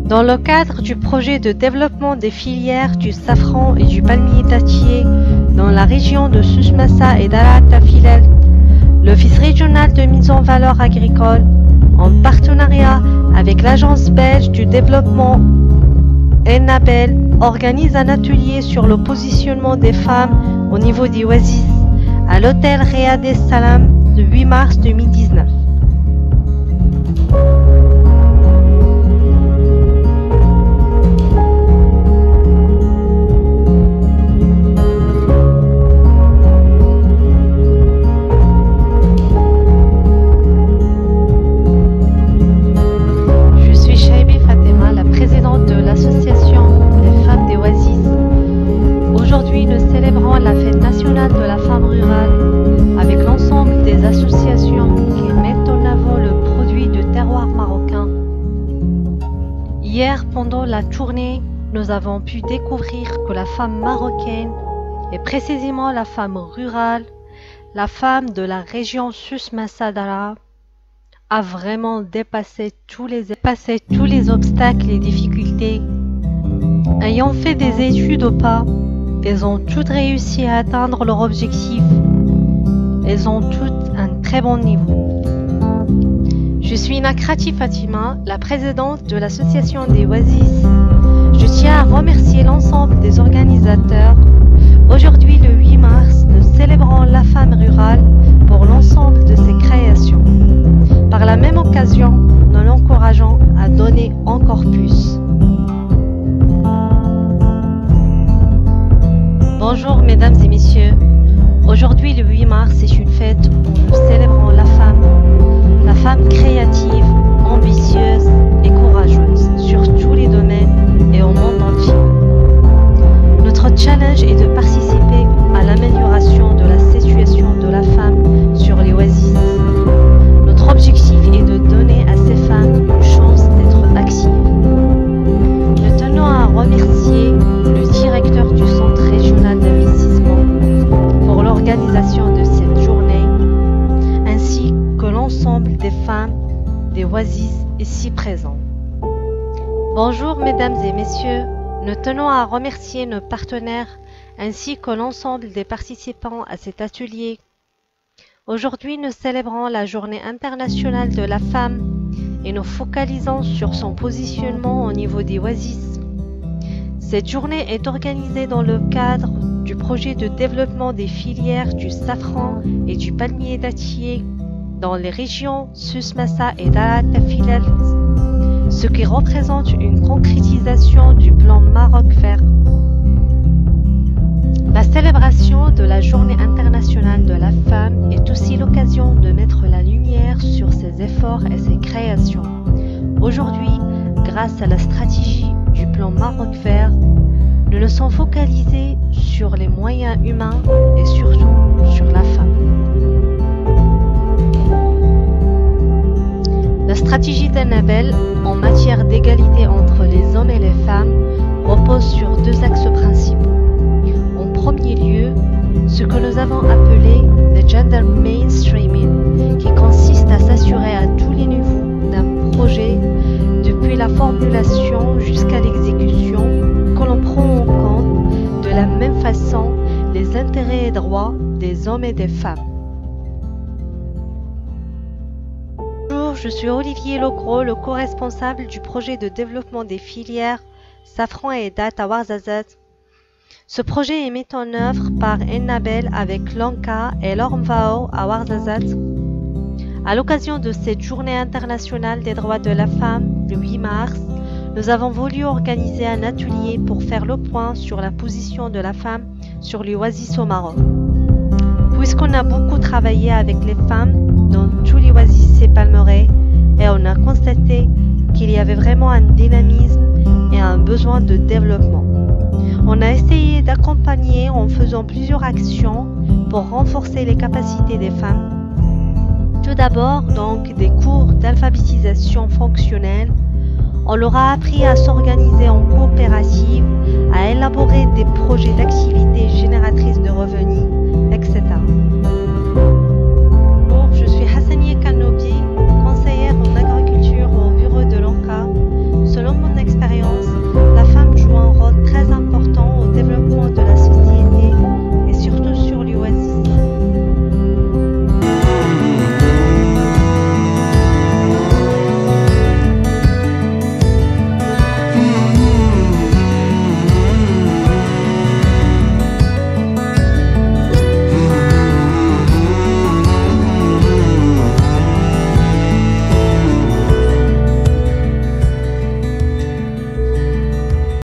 Dans le cadre du projet de développement des filières du safran et du palmier dattier dans la région de Souss-Massa et Daraa Tafilalt, l'Office régional de mise en valeur agricole, en partenariat avec l'Agence belge du développement Ennabel, organise un atelier sur le positionnement des femmes au niveau des oasis à l'hôtel Riad Es Salam le 8 mars 2019. Aujourd'hui, nous célébrons la fête nationale de la femme rurale avec l'ensemble des associations qui mettent en avant le produit de terroir marocain. Hier, pendant la tournée, nous avons pu découvrir que la femme marocaine, et précisément la femme rurale, la femme de la région Souss-Massa Daraa, a vraiment dépassé tous les obstacles et difficultés. Ayant fait des études au pas, elles ont toutes réussi à atteindre leur objectif. Elles ont toutes un très bon niveau. Je suis Nakrati Fatima, la présidente de l'association des oasis. Je tiens à remercier l'ensemble des organisateurs. Aujourd'hui, le 8 mars, nous célébrons la femme rurale pour l'ensemble de ses créations. Par la même occasion, nous l'encourageons à donner encore plus. Bonjour mesdames et messieurs, aujourd'hui le 8 mars c'est une fête où nous célébrons la femme créative, ambitieuse et courageuse sur tous les domaines et au monde entier. Notre challenge est de participer à l'amélioration de la situation de la femme sur les oasis. Notre objectif est de donner à ces femmes une chance d'être actives. Nous tenons à remercier le directeur du Centre régional d'investissement pour l'organisation de cette journée, ainsi que l'ensemble des femmes des oasis ici présentes. Bonjour mesdames et messieurs, nous tenons à remercier nos partenaires ainsi que l'ensemble des participants à cet atelier. Aujourd'hui, nous célébrons la Journée internationale de la femme et nous focalisons sur son positionnement au niveau des oasis. Cette journée est organisée dans le cadre du projet de développement des filières du safran et du palmier dattier dans les régions Souss-Massa et Daraa Tafilalt, ce qui représente une concrétisation du plan Maroc vert. La célébration de la Journée internationale de la femme est aussi l'occasion de mettre la lumière sur ses efforts et ses créations. Aujourd'hui, grâce à la stratégie du plan Maroc vert, nous nous sommes focalisés sur les moyens humains et surtout sur la femme. La stratégie d'Ennabel en matière d'égalité entre les hommes et les femmes repose sur deux axes principaux. En premier lieu, ce que nous avons appelé le gender mainstreaming, qui consiste à s'assurer à tous les niveaux d'un projet, depuis la formulation jusqu'à l'exécution, que l'on prend en compte de la même façon les intérêts et droits des hommes et des femmes. Bonjour, je suis Olivier Logros, le co-responsable du projet de développement des filières Safran et Dattes à Ouarzazate. Ce projet est mis en œuvre par Ennabel avec l'ONCA et l'ORMVAO à Ouarzazate. À l'occasion de cette journée internationale des droits de la femme, le 8 mars, nous avons voulu organiser un atelier pour faire le point sur la position de la femme sur les oasis au Maroc. Puisqu'on a beaucoup travaillé avec les femmes dans tous les oasis et palmeraies, et on a constaté qu'il y avait vraiment un dynamisme et un besoin de développement. On a essayé d'accompagner en faisant plusieurs actions pour renforcer les capacités des femmes. Tout d'abord, donc, des cours d'alphabétisation fonctionnelle. On leur a appris à s'organiser en coopérative, à élaborer des projets d'activités génératrices de revenus, etc.